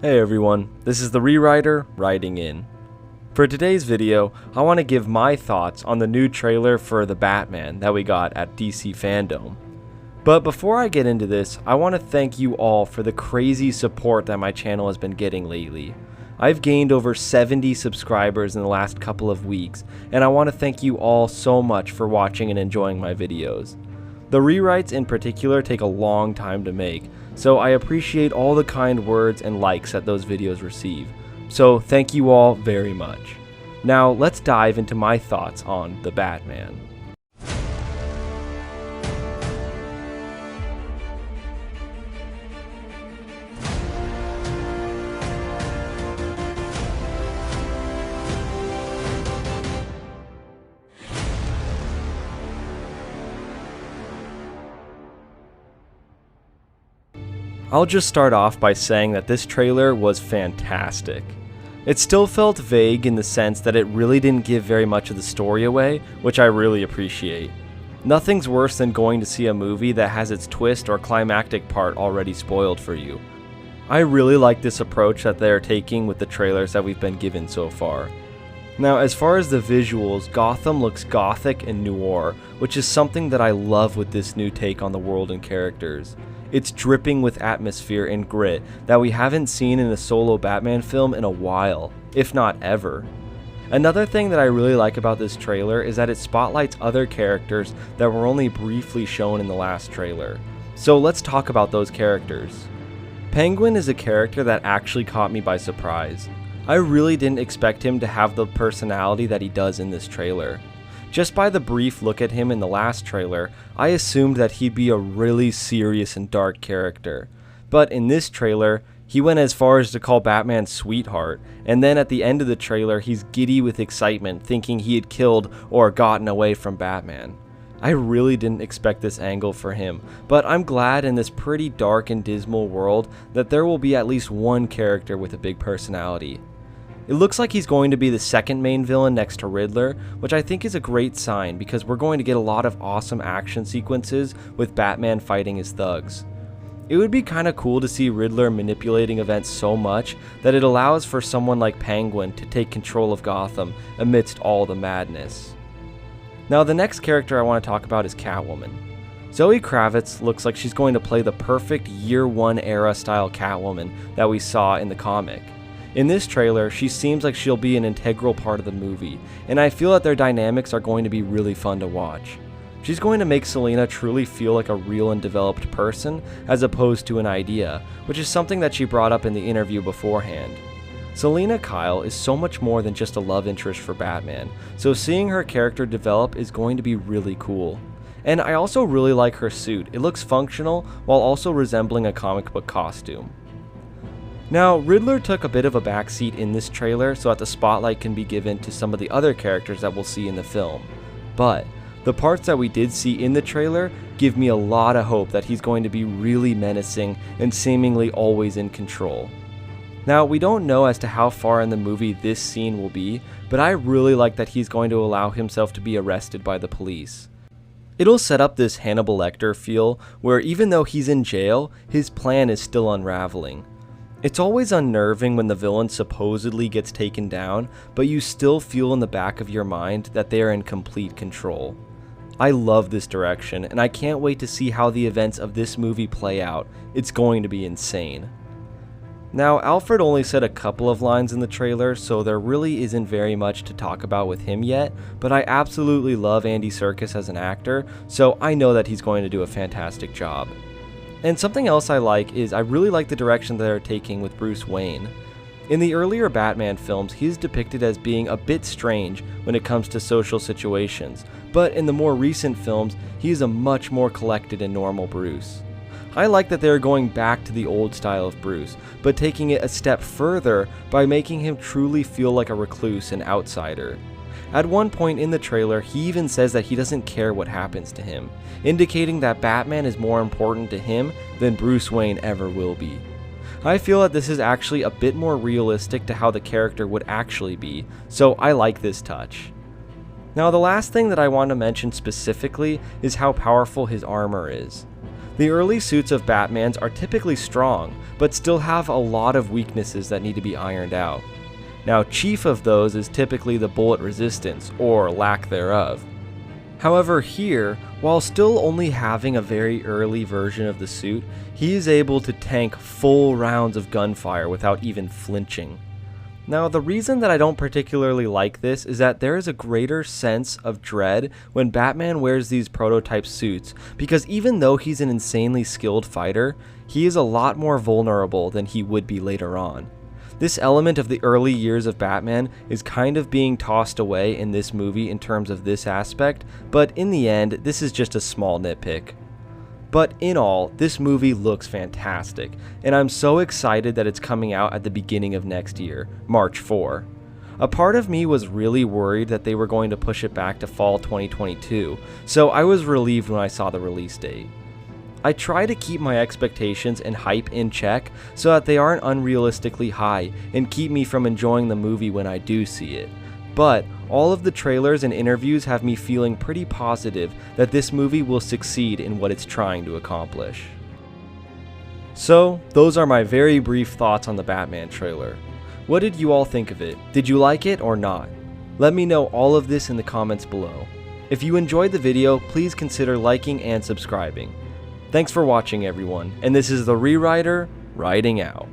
Hey everyone, this is the Rewriter writing in. For today's video, I want to give my thoughts on the new trailer for The Batman that we got at DC Fandom. But before I get into this, I want to thank you all for the crazy support that my channel has been getting lately. I've gained over 70 subscribers in the last couple of weeks, and I want to thank you all so much for watching and enjoying my videos. The rewrites in particular take a long time to make, so I appreciate all the kind words and likes that those videos receive. So thank you all very much. Now let's dive into my thoughts on The Batman. I'll just start off by saying that this trailer was fantastic. It still felt vague in the sense that it really didn't give very much of the story away, which I really appreciate. Nothing's worse than going to see a movie that has its twist or climactic part already spoiled for you. I really like this approach that they are taking with the trailers that we've been given so far. Now, as far as the visuals, Gotham looks gothic and noir, which is something that I love with this new take on the world and characters. It's dripping with atmosphere and grit that we haven't seen in a solo Batman film in a while, if not ever. Another thing that I really like about this trailer is that it spotlights other characters that were only briefly shown in the last trailer. So let's talk about those characters. Penguin is a character that actually caught me by surprise. I really didn't expect him to have the personality that he does in this trailer. Just by the brief look at him in the last trailer, I assumed that he'd be a really serious and dark character. But in this trailer, he went as far as to call Batman sweetheart, and then at the end of the trailer, he's giddy with excitement thinking he had killed or gotten away from Batman. I really didn't expect this angle for him, but I'm glad in this pretty dark and dismal world that there will be at least one character with a big personality. It looks like he's going to be the second main villain next to Riddler, which I think is a great sign because we're going to get a lot of awesome action sequences with Batman fighting his thugs. It would be kinda cool to see Riddler manipulating events so much that it allows for someone like Penguin to take control of Gotham amidst all the madness. Now the next character I want to talk about is Catwoman. Zoe Kravitz looks like she's going to play the perfect Year One era style Catwoman that we saw in the comic. In this trailer, she seems like she'll be an integral part of the movie, and I feel that their dynamics are going to be really fun to watch. She's going to make Selina truly feel like a real and developed person, as opposed to an idea, which is something that she brought up in the interview beforehand. Selina Kyle is so much more than just a love interest for Batman, so seeing her character develop is going to be really cool. And I also really like her suit. It looks functional while also resembling a comic book costume. Now, Riddler took a bit of a backseat in this trailer so that the spotlight can be given to some of the other characters that we'll see in the film. But the parts that we did see in the trailer give me a lot of hope that he's going to be really menacing and seemingly always in control. Now, we don't know as to how far in the movie this scene will be, but I really like that he's going to allow himself to be arrested by the police. It'll set up this Hannibal Lecter feel where even though he's in jail, his plan is still unraveling. It's always unnerving when the villain supposedly gets taken down, but you still feel in the back of your mind that they are in complete control. I love this direction, and I can't wait to see how the events of this movie play out. It's going to be insane. Now, Alfred only said a couple of lines in the trailer, so there really isn't very much to talk about with him yet, but I absolutely love Andy Serkis as an actor, so I know that he's going to do a fantastic job. And something else I like is I really like the direction they're taking with Bruce Wayne. In the earlier Batman films, he's depicted as being a bit strange when it comes to social situations, but in the more recent films, he's a much more collected and normal Bruce. I like that they're going back to the old style of Bruce, but taking it a step further by making him truly feel like a recluse and outsider. At one point in the trailer, he even says that he doesn't care what happens to him, indicating that Batman is more important to him than Bruce Wayne ever will be. I feel that this is actually a bit more realistic to how the character would actually be, so I like this touch. Now, the last thing that I want to mention specifically is how powerful his armor is. The early suits of Batman's are typically strong, but still have a lot of weaknesses that need to be ironed out. Now, chief of those is typically the bullet resistance, or lack thereof. However, here, while still only having a very early version of the suit, he is able to tank full rounds of gunfire without even flinching. Now, the reason that I don't particularly like this is that there is a greater sense of dread when Batman wears these prototype suits, because even though he's an insanely skilled fighter, he is a lot more vulnerable than he would be later on. This element of the early years of Batman is kind of being tossed away in this movie in terms of this aspect, but in the end, this is just a small nitpick. But in all, this movie looks fantastic, and I'm so excited that it's coming out at the beginning of next year, March 4. A part of me was really worried that they were going to push it back to fall 2022, so I was relieved when I saw the release date. I try to keep my expectations and hype in check so that they aren't unrealistically high and keep me from enjoying the movie when I do see it. But all of the trailers and interviews have me feeling pretty positive that this movie will succeed in what it's trying to accomplish. So, those are my very brief thoughts on the Batman trailer. What did you all think of it? Did you like it or not? Let me know all of this in the comments below. If you enjoyed the video, please consider liking and subscribing. Thanks for watching, everyone, and this is the Rewriter, writing out.